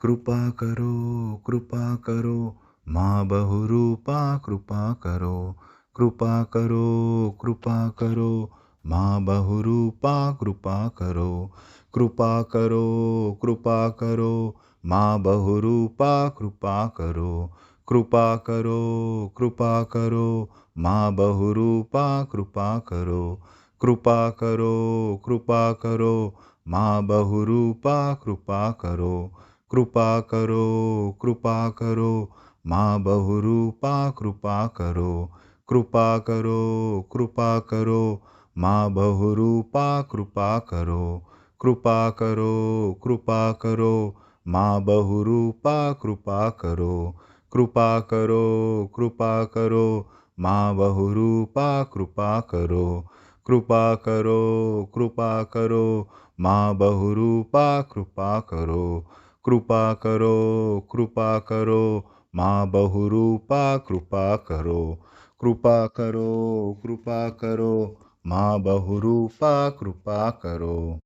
कृपा करो माँ बहुरूपा कृपा करो कृपा करो कृपा करो माँ बहुरूपा कृपा करो कृपा करो कृपा करो माँ बहुरूपा कृपा करो कृपा करो कृपा करो माँ बहुरूपा कृपा करो कृपा करो कृपा करो माँ बहुरूपा कृपा करो कृपा करो कृपा करो माँ बहुरूपा कृपा करो कृपा करो कृपा करो माँ बहुरूपा कृपा करो कृपा करो कृपा करो माँ बहुरूपा कृपा करो कृपा करो कृपा करो माँ बहुरूपा कृपा करो कृपा करो कृपा करो माँ बहुरूपा कृपा करो कृपा करो कृपा करो माँ बहुरूपा कृपा करो कृपा करो कृपा करो माँ बहुरूपा कृपा करो।